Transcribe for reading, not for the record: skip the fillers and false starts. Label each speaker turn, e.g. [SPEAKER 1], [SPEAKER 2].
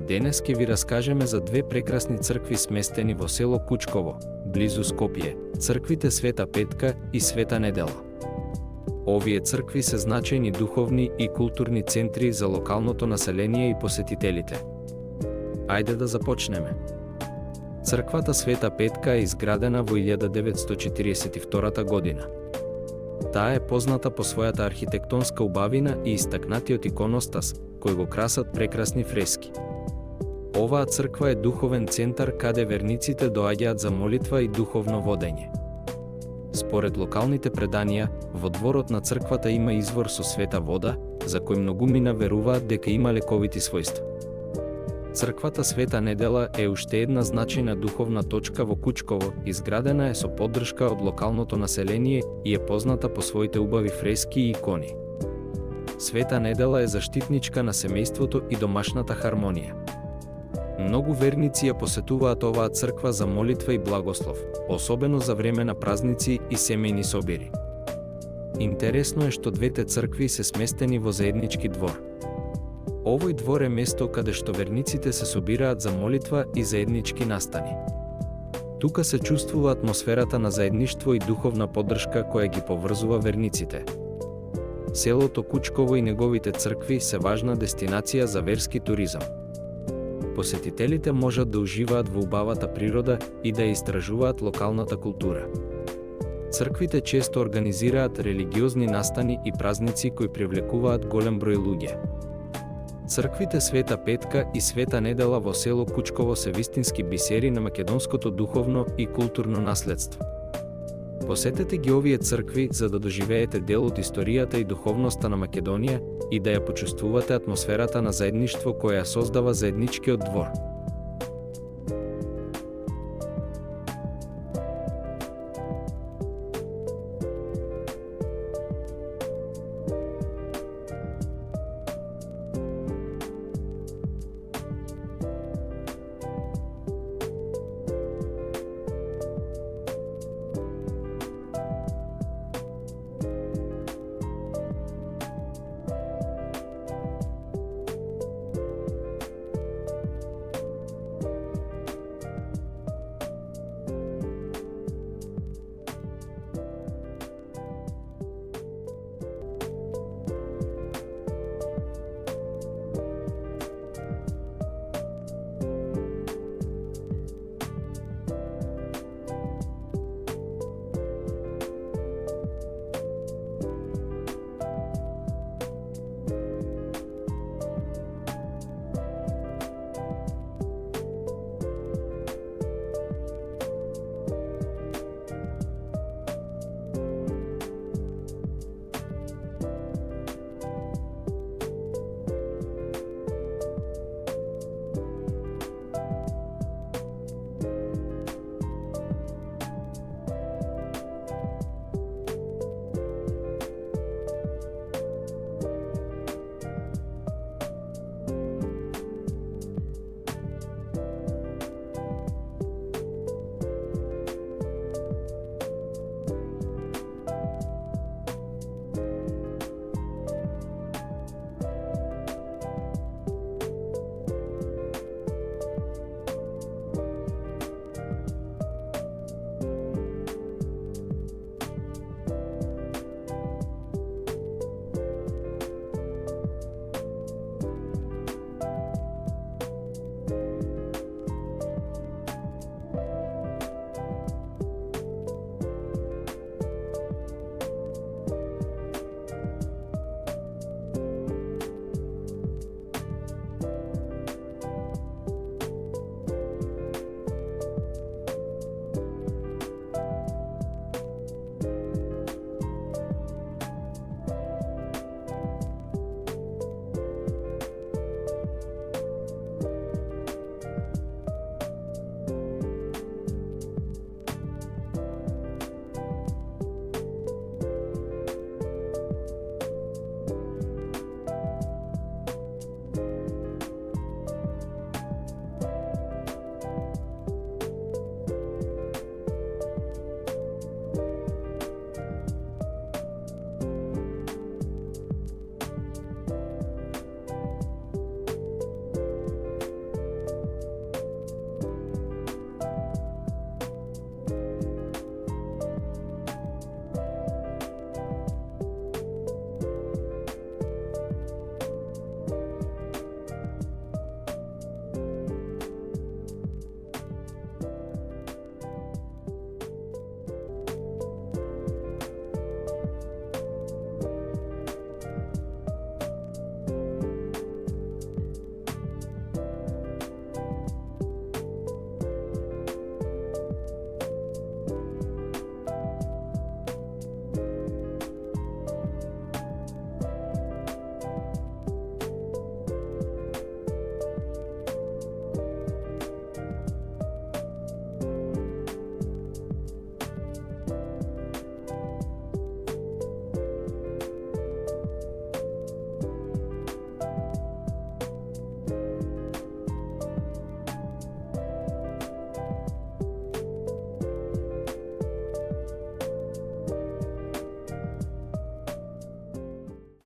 [SPEAKER 1] Денес ќе ви раскажеме за две прекрасни цркви сместени во село Кучково, близу Скопје, црквите Света Петка и Света Недела. Овие цркви се значајни духовни и културни центри за локалното население и посетителите. Ајде да започнеме. Црквата Света Петка е изградена во 1942 година. Таа е позната по својата архитектонска убавина и истакнатиот иконостас, кој го красат прекрасни фрески. Оваа црква е духовен центар каде верниците доаѓаат за молитва и духовно водење. Според локалните преданија, во дворот на црквата има извор со света вода, за кој многумина веруваат дека има лековити својства. Црквата Света Недела е уште една значајна духовна точка во Кучково, изградена е со поддршка од локалното население и е позната по своите убави фрески и икони. Света Недела е заштитничка на семејството и домашната хармонија. Многу верници ја посетуваат оваа црква за молитва и благослов, особено за време на празници и семејни собири. Интересно е што двете цркви се сместени во заеднички двор. Овој двор е место каде што верниците се собираат за молитва и заеднички настани. Тука се чувствува атмосферата на заедништво и духовна поддршка која ги поврзува верниците. Селото Кучково и неговите цркви се важна дестинација за верски туризам. Посетителите можат да уживаат во убавата природа и да истражуваат локалната култура. Црквите често организираат религиозни настани и празници кои привлекуваат голем број луѓе. Црквите Света Петка и Света Недела во село Кучково се вистински бисери на македонското духовно и културно наследство. Посетете ги овие цркви за да доживеете дел од историјата и духовноста на Македонија и да ја почувствувате атмосферата на заедништво која ја создава заедничкиот двор.